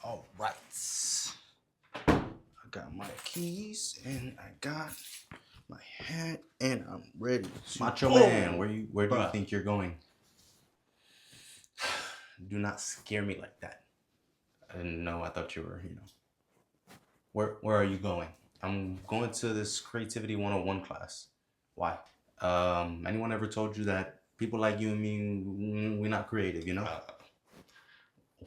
All right. I got my keys and I got my hat and I'm ready to Macho go. Man, where do you Bruh. think you're going? Do not scare me like that. I didn't know. I thought you were, Where are you going? I'm going to this Creativity 101 class. Why? Anyone ever told you that people like you and me, we're not creative,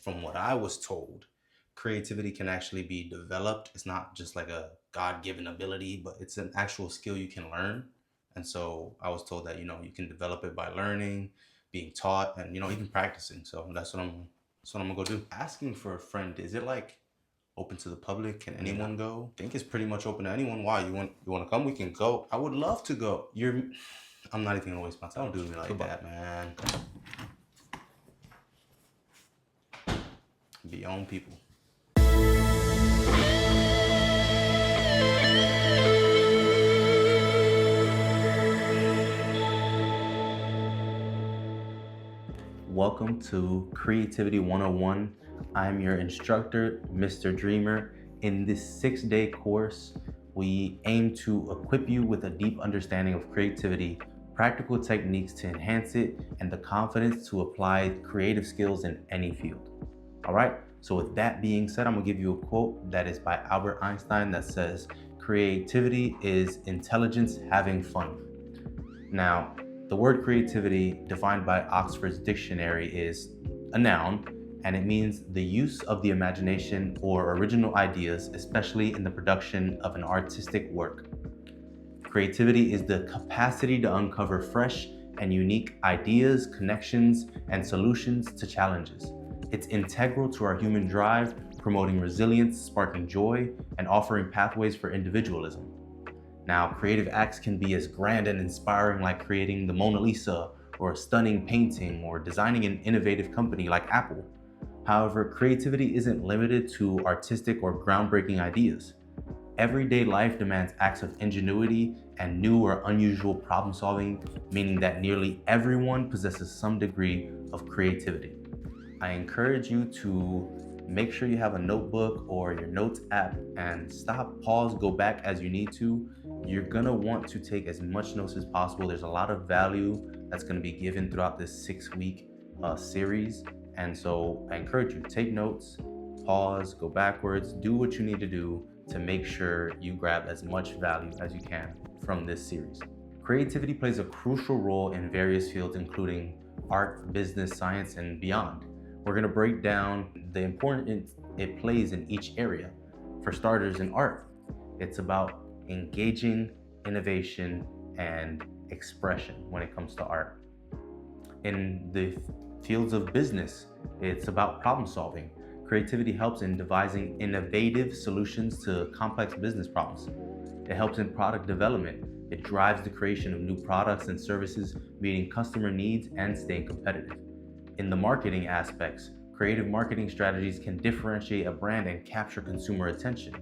From what I was told, creativity can actually be developed. It's not just like a God-given ability, but it's an actual skill you can learn. And so I was told that, you can develop it by learning, being taught, and, even practicing. So that's what I'm gonna go do. Asking for a friend, is it like open to the public? Can anyone go? I think it's pretty much open to anyone. Why? You want to come? We can go. I would love to go. I'm not even gonna waste my time. Don't do me like that, man. Be your own people. Welcome to Creativity 101. I'm your instructor, Mr. Dreamer. In this 6-day course, we aim to equip you with a deep understanding of creativity, practical techniques to enhance it, and the confidence to apply creative skills in any field. All right, so with that being said, I'm gonna give you a quote that is by Albert Einstein that says, "Creativity is intelligence having fun." Now, the word creativity, defined by Oxford's dictionary, is a noun, and it means the use of the imagination or original ideas, especially in the production of an artistic work. Creativity is the capacity to uncover fresh and unique ideas, connections, and solutions to challenges. It's integral to our human drive, promoting resilience, sparking joy, and offering pathways for individualism. Now, creative acts can be as grand and inspiring like creating the Mona Lisa, or a stunning painting, or designing an innovative company like Apple. However, creativity isn't limited to artistic or groundbreaking ideas. Everyday life demands acts of ingenuity and new or unusual problem solving, meaning that nearly everyone possesses some degree of creativity. I encourage you to make sure you have a notebook or your notes app and stop, pause, go back as you need to. You're gonna want to take as much notes as possible. There's a lot of value that's gonna be given throughout this 6-week series. And so I encourage you, take notes, pause, go backwards, do what you need to do to make sure you grab as much value as you can from this series. Creativity plays a crucial role in various fields, including art, business, science, and beyond. We're gonna break down the importance it plays in each area. For starters, in art, it's about engaging innovation and expression when it comes to art. In the fields of business, it's about problem solving. Creativity helps in devising innovative solutions to complex business problems. It helps in product development. It drives the creation of new products and services, meeting customer needs and staying competitive. In the marketing aspects, creative marketing strategies can differentiate a brand and capture consumer attention.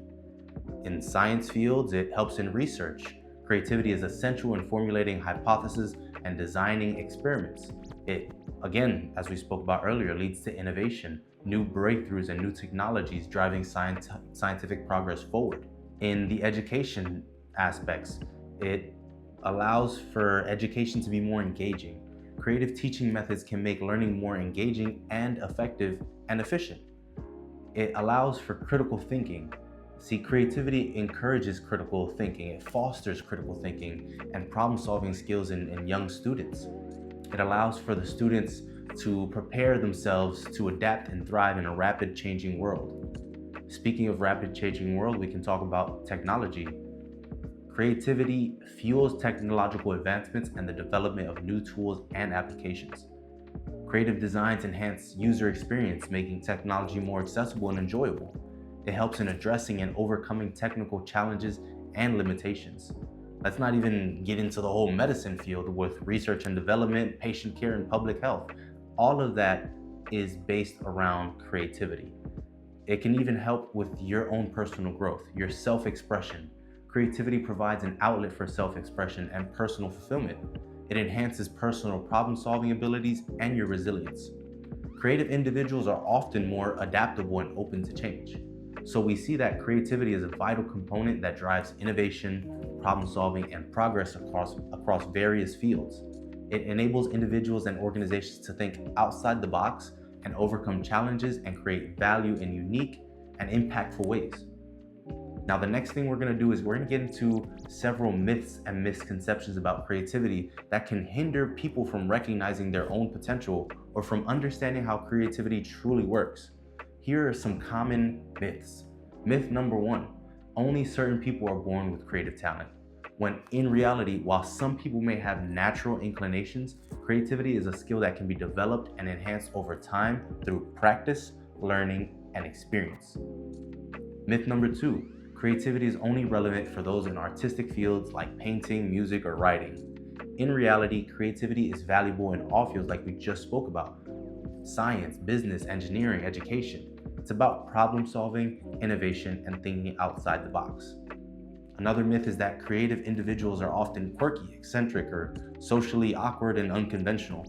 In science fields, it helps in research. Creativity is essential in formulating hypotheses and designing experiments. It, again, as we spoke about earlier, leads to innovation, new breakthroughs, and new technologies driving scientific progress forward. In the education aspects, it allows for education to be more engaging. Creative teaching methods can make learning more engaging and effective and efficient. It allows for critical thinking. See, creativity encourages critical thinking. It fosters critical thinking and problem-solving skills in young students. It allows for the students to prepare themselves to adapt and thrive in a rapid changing world. Speaking of rapid changing world, we can talk about technology. Creativity fuels technological advancements and the development of new tools and applications. Creative designs enhance user experience, making technology more accessible and enjoyable. It helps in addressing and overcoming technical challenges and limitations. Let's not even get into the whole medicine field with research and development, patient care, and public health. All of that is based around creativity. It can even help with your own personal growth, your self-expression. Creativity provides an outlet for self-expression and personal fulfillment. It enhances personal problem-solving abilities and your resilience. Creative individuals are often more adaptable and open to change. So we see that creativity is a vital component that drives innovation, problem solving, and progress across various fields. It enables individuals and organizations to think outside the box and overcome challenges and create value in unique and impactful ways. Now, the next thing we're going to do is we're going to get into several myths and misconceptions about creativity that can hinder people from recognizing their own potential or from understanding how creativity truly works. Here are some common myths. Myth number one, only certain people are born with creative talent. When in reality, while some people may have natural inclinations, creativity is a skill that can be developed and enhanced over time through practice, learning, and experience. Myth number two, creativity is only relevant for those in artistic fields like painting, music, or writing. In reality, creativity is valuable in all fields like we just spoke about: science, business, engineering, education. It's about problem solving, innovation, and thinking outside the box. Another myth is that creative individuals are often quirky, eccentric, or socially awkward and unconventional.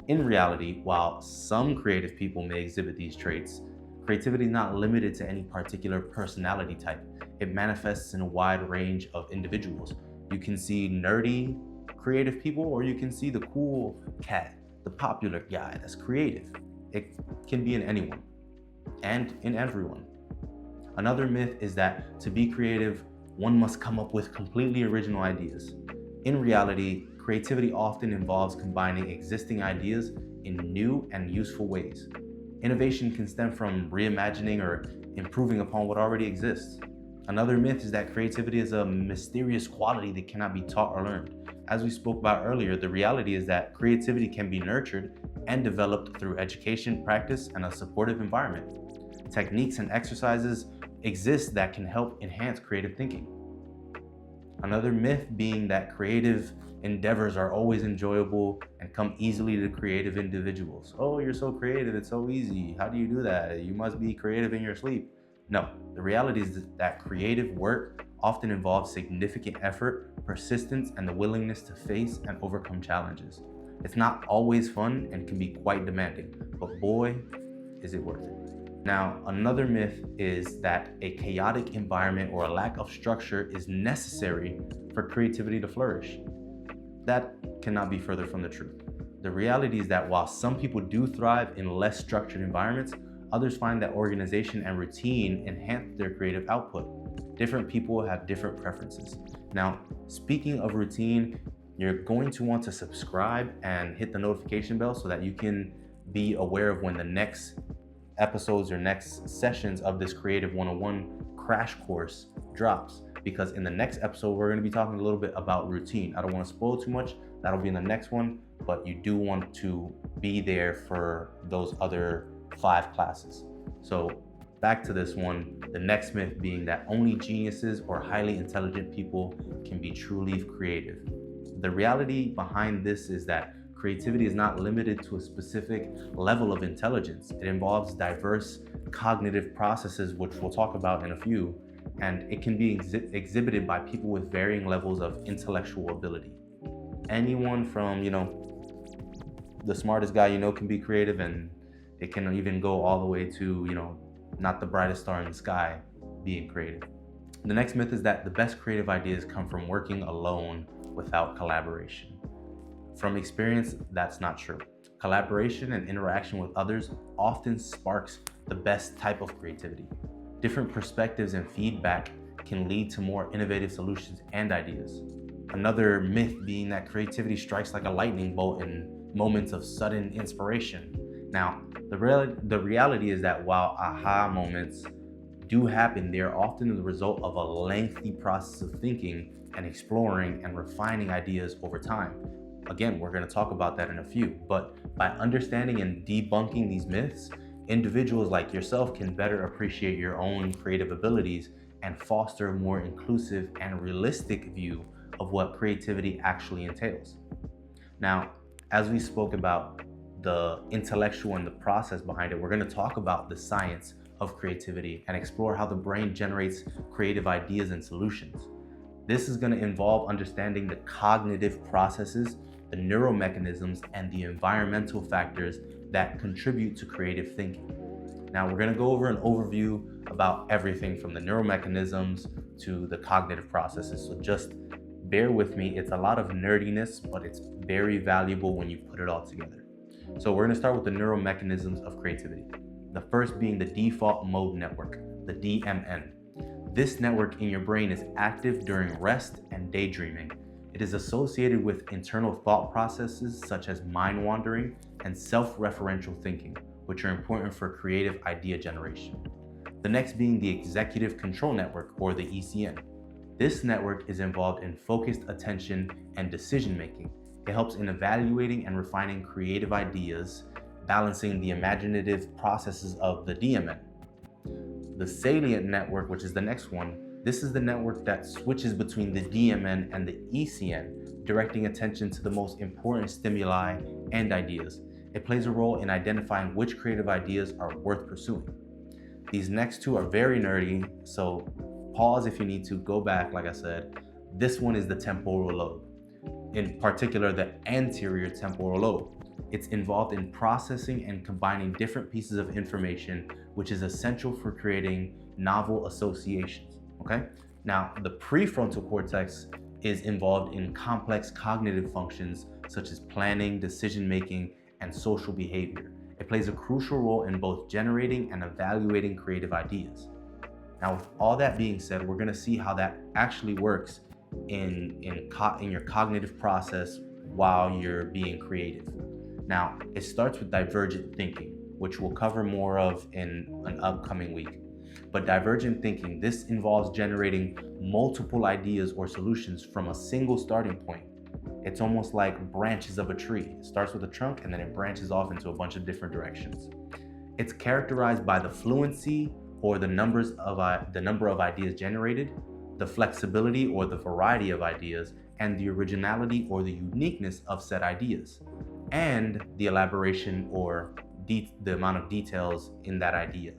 In reality, while some creative people may exhibit these traits, creativity is not limited to any particular personality type. It manifests in a wide range of individuals. You can see nerdy, creative people, or you can see the cool cat, the popular guy that's creative. It can be in anyone and in everyone. Another myth is that to be creative, one must come up with completely original ideas. In reality, creativity often involves combining existing ideas in new and useful ways. Innovation can stem from reimagining or improving upon what already exists. Another myth is that creativity is a mysterious quality that cannot be taught or learned. As we spoke about earlier, the reality is that creativity can be nurtured and developed through education, practice, and a supportive environment. Techniques and exercises exist that can help enhance creative thinking. Another myth being that creative endeavors are always enjoyable and come easily to creative individuals. Oh, you're so creative, it's so easy. How do you do that? You must be creative in your sleep. No, the reality is that creative work often involves significant effort, persistence, and the willingness to face and overcome challenges. It's not always fun and can be quite demanding, but boy, is it worth it. Now, another myth is that a chaotic environment or a lack of structure is necessary for creativity to flourish. That cannot be further from the truth. The reality is that while some people do thrive in less structured environments, others find that organization and routine enhance their creative output. Different people have different preferences. Now, speaking of routine, you're going to want to subscribe and hit the notification bell so that you can be aware of when the next episodes or next sessions of this Creative 101 crash course drops, because in the next episode we're going to be talking a little bit about routine. I don't want to spoil too much, that'll be in the next one, but you do want to be there for those other 5 classes. So back to this one, the next myth being that only geniuses or highly intelligent people can be truly creative. The reality behind this is that creativity is not limited to a specific level of intelligence. It involves diverse cognitive processes, which we'll talk about in a few, and it can be exhibited by people with varying levels of intellectual ability. Anyone from, the smartest guy can be creative, and it can even go all the way to, not the brightest star in the sky being creative. The next myth is that the best creative ideas come from working alone without collaboration. From experience, that's not true. Collaboration and interaction with others often sparks the best type of creativity. Different perspectives and feedback can lead to more innovative solutions and ideas. Another myth being that creativity strikes like a lightning bolt in moments of sudden inspiration. Now, the reality is that while aha moments do happen, they are often the result of a lengthy process of thinking and exploring and refining ideas over time. Again, we're going to talk about that in a few, but by understanding and debunking these myths, individuals like yourself can better appreciate your own creative abilities and foster a more inclusive and realistic view of what creativity actually entails. Now, as we spoke about the intellectual and the process behind it, we're going to talk about the science of creativity and explore how the brain generates creative ideas and solutions. This is going to involve understanding the cognitive processes, the neuromechanisms, and the environmental factors that contribute to creative thinking. Now we're going to go over an overview about everything from the neuromechanisms to the cognitive processes. So just bear with me. It's a lot of nerdiness, but it's very valuable when you put it all together. So we're going to start with the neuromechanisms of creativity. The first being the default mode network, the DMN. This network in your brain is active during rest and daydreaming. It is associated with internal thought processes such as mind wandering and self-referential thinking, which are important for creative idea generation. The next being the executive control network, or the ECN. This network is involved in focused attention and decision making. It helps in evaluating and refining creative ideas, balancing the imaginative processes of the DMN. The salient network, which is the next one, this is the network that switches between the DMN and the ECN, directing attention to the most important stimuli and ideas. It plays a role in identifying which creative ideas are worth pursuing. These next two are very nerdy, so pause if you need to, go back. Like I said, this one is the temporal lobe, in particular the anterior temporal lobe. It's involved in processing and combining different pieces of information, which is essential for creating novel associations, okay? Now, the prefrontal cortex is involved in complex cognitive functions such as planning, decision-making, and social behavior. It plays a crucial role in both generating and evaluating creative ideas. Now, with all that being said, we're gonna see how that actually works in your cognitive process while you're being creative. Now, it starts with divergent thinking, which we'll cover more of in an upcoming week. But divergent thinking, this involves generating multiple ideas or solutions from a single starting point. It's almost like branches of a tree. It starts with a trunk and then it branches off into a bunch of different directions. It's characterized by the fluency or the number of ideas generated, the flexibility or the variety of ideas, and the originality or the uniqueness of said ideas, and the elaboration or the amount of details in that idea.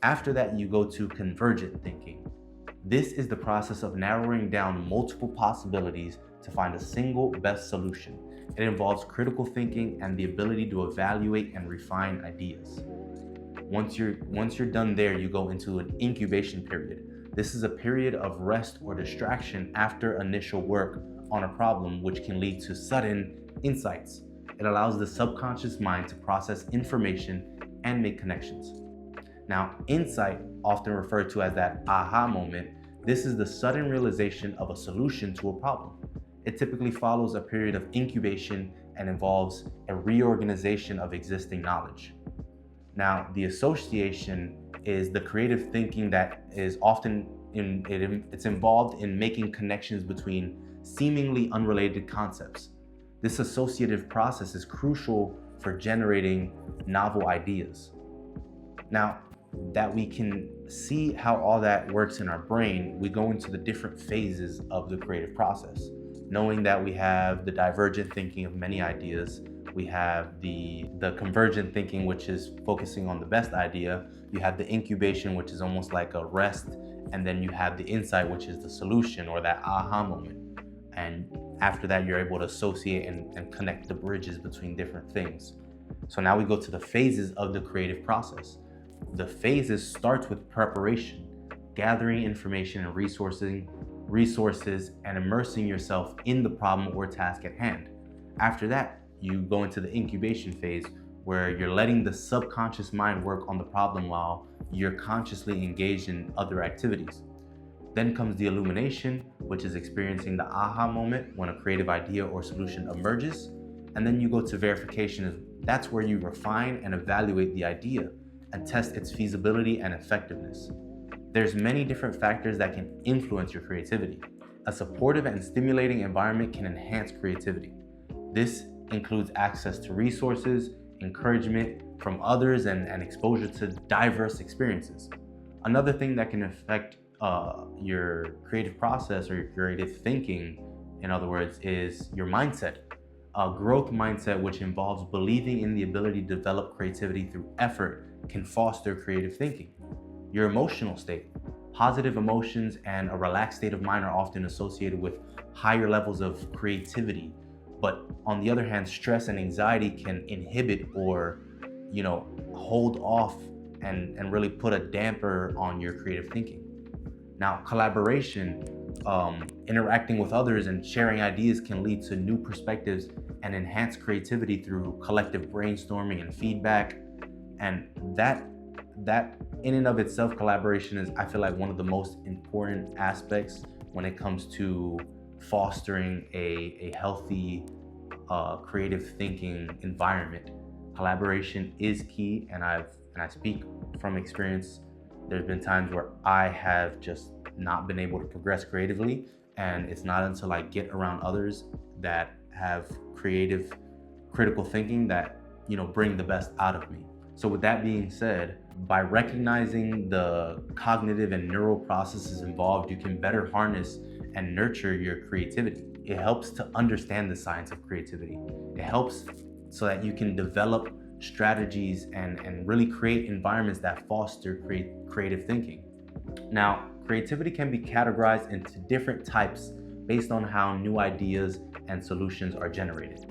After that, you go to convergent thinking. This is the process of narrowing down multiple possibilities to find a single best solution. It involves critical thinking and the ability to evaluate and refine ideas. Once you're done there, you go into an incubation period. This is a period of rest or distraction after initial work on a problem, which can lead to sudden insights. It allows the subconscious mind to process information and make connections. Now, insight, often referred to as that aha moment, this is the sudden realization of a solution to a problem. It typically follows a period of incubation and involves a reorganization of existing knowledge. Now, the association is the creative thinking that is often it's involved in making connections between seemingly unrelated concepts. This associative process is crucial for generating novel ideas. Now, that we can see how all that works in our brain, we go into the different phases of the creative process. Knowing that we have the divergent thinking of many ideas, we have the convergent thinking, which is focusing on the best idea. You have the incubation, which is almost like a rest, and then you have the insight, which is the solution or that aha moment. And after that, you're able to associate and connect the bridges between different things. So now we go to the phases of the creative process. The phases starts with preparation, gathering information and resources, and immersing yourself in the problem or task at hand. After that, you go into the incubation phase, where you're letting the subconscious mind work on the problem while you're consciously engaged in other activities. Then comes the illumination, which is experiencing the aha moment when a creative idea or solution emerges. And then you go to verification. That's where you refine and evaluate the idea and test its feasibility and effectiveness. There's many different factors that can influence your creativity. A supportive and stimulating environment can enhance creativity. This includes access to resources, encouragement from others, and exposure to diverse experiences. Another thing that can affect your creative process or your creative thinking, in other words, is your mindset. A growth mindset, which involves believing in the ability to develop creativity through effort, can foster creative thinking. Your emotional state. Positive emotions and a relaxed state of mind are often associated with higher levels of creativity. But on the other hand, stress and anxiety can inhibit or, hold off and really put a damper on your creative thinking. Now, collaboration, interacting with others and sharing ideas can lead to new perspectives and enhance creativity through collective brainstorming and feedback. And that in and of itself, collaboration is, I feel like, one of the most important aspects when it comes to fostering a healthy creative thinking environment. Collaboration is key, and I speak from experience. There's been times where I have just not been able to progress creatively, and it's not until I get around others that have creative, critical thinking that bring the best out of me. So with that being said, by recognizing the cognitive and neural processes involved, you can better harness and nurture your creativity. It helps to understand the science of creativity. It helps so that you can develop strategies and really create environments that foster creative thinking. Now, creativity can be categorized into different types based on how new ideas and solutions are generated.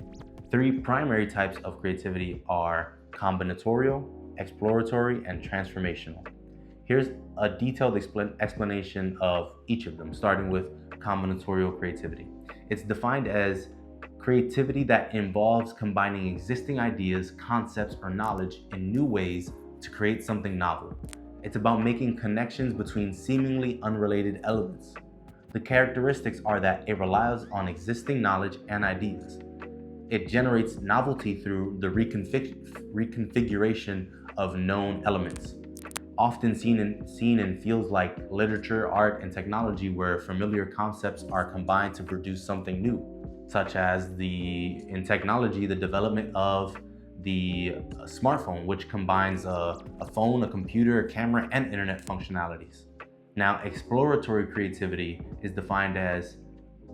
Three primary types of creativity are combinatorial, exploratory, and transformational. Here's a detailed explanation of each of them, starting with combinatorial creativity. It's defined as creativity that involves combining existing ideas, concepts, or knowledge in new ways to create something novel. It's about making connections between seemingly unrelated elements. The characteristics are that it relies on existing knowledge and ideas. It generates novelty through the reconfiguration of known elements, often seen in fields like literature, art, and technology, where familiar concepts are combined to produce something new, such as in technology, the development of the smartphone, which combines a phone, a computer, a camera, and internet functionalities. Now, exploratory creativity is defined as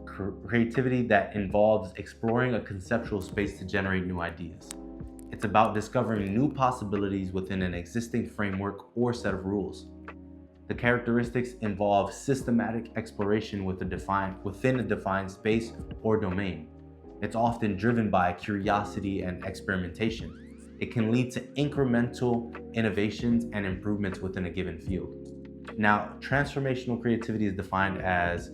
creativity that involves exploring a conceptual space to generate new ideas. It's about discovering new possibilities within an existing framework or set of rules. The characteristics involve systematic exploration within a defined space or domain. It's often driven by curiosity and experimentation. It can lead to incremental innovations and improvements within a given field. Now, transformational creativity is defined as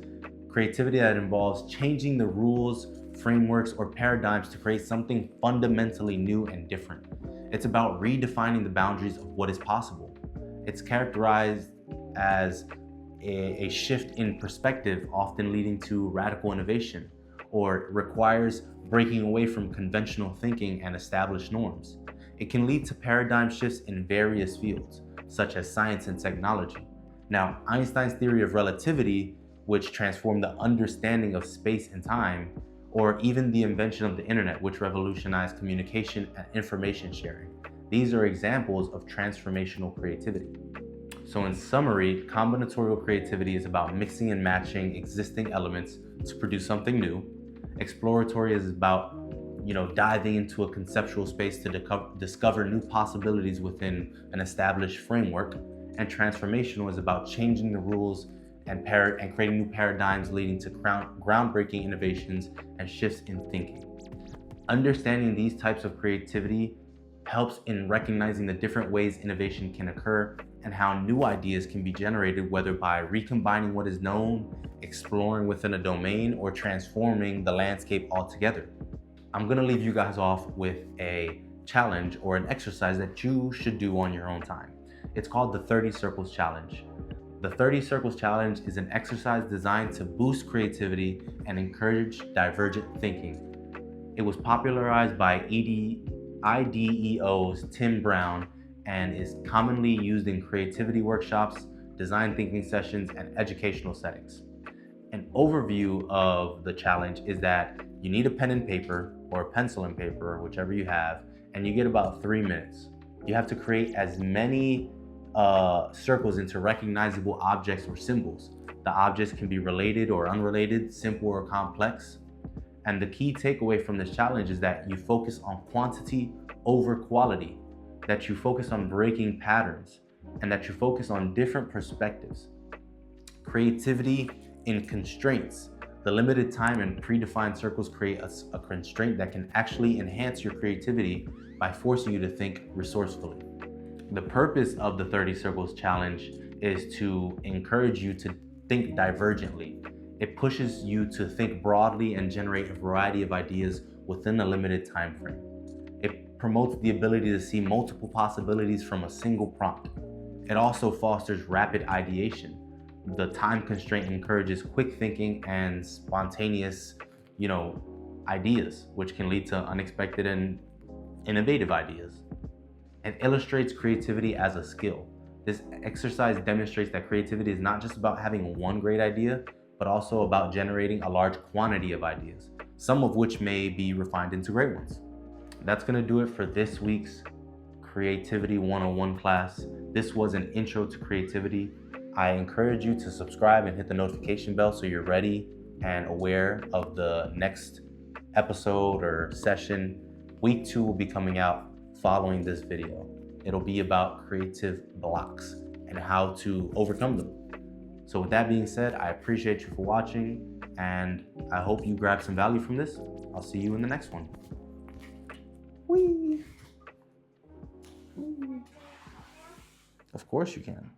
creativity that involves changing the rules, frameworks, or paradigms to create something fundamentally new and different. It's about redefining the boundaries of what is possible. It's characterized as a shift in perspective, often leading to radical innovation, or requires breaking away from conventional thinking and established norms. It can lead to paradigm shifts in various fields, such as science and technology. Now, Einstein's theory of relativity, which transformed the understanding of space and time, or even the invention of the internet, which revolutionized communication and information sharing. These are examples of transformational creativity. So in summary, combinatorial creativity is about mixing and matching existing elements to produce something new. Exploratory is about, diving into a conceptual space to discover new possibilities within an established framework. And transformational is about changing the rules and creating new paradigms, leading to groundbreaking innovations and shifts in thinking. Understanding these types of creativity helps in recognizing the different ways innovation can occur and how new ideas can be generated, whether by recombining what is known, exploring within a domain, or transforming the landscape altogether. I'm gonna leave you guys off with a challenge or an exercise that you should do on your own time. It's called the 30 Circles Challenge. The 30 Circles Challenge is an exercise designed to boost creativity and encourage divergent thinking. It was popularized by IDEO's Tim Brown and is commonly used in creativity workshops, design thinking sessions, and educational settings. An overview of the challenge is that you need a pen and paper, or a pencil and paper, whichever you have, and you get about 3 minutes. You have to create as many circles into recognizable objects or symbols. The objects can be related or unrelated, simple or complex. And the key takeaway from this challenge is that you focus on quantity over quality, that you focus on breaking patterns, and that you focus on different perspectives. Creativity in constraints. The limited time and predefined circles create a constraint that can actually enhance your creativity by forcing you to think resourcefully. The purpose of the 30 Circles Challenge is to encourage you to think divergently. It pushes you to think broadly and generate a variety of ideas within a limited time frame. It promotes the ability to see multiple possibilities from a single prompt. It also fosters rapid ideation. The time constraint encourages quick thinking and spontaneous, ideas, which can lead to unexpected and innovative ideas. It illustrates creativity as a skill. This exercise demonstrates that creativity is not just about having one great idea, but also about generating a large quantity of ideas, some of which may be refined into great ones. That's going to do it for this week's Creativity 101 class. This was an intro to creativity. I encourage you to subscribe and hit the notification bell so you're ready and aware of the next episode or session. Week 2 will be coming out following this video. It'll be about creative blocks and how to overcome them. So with that being said, I appreciate you for watching and I hope you grab some value from this. I'll see you in the next one. Whee! Of course you can.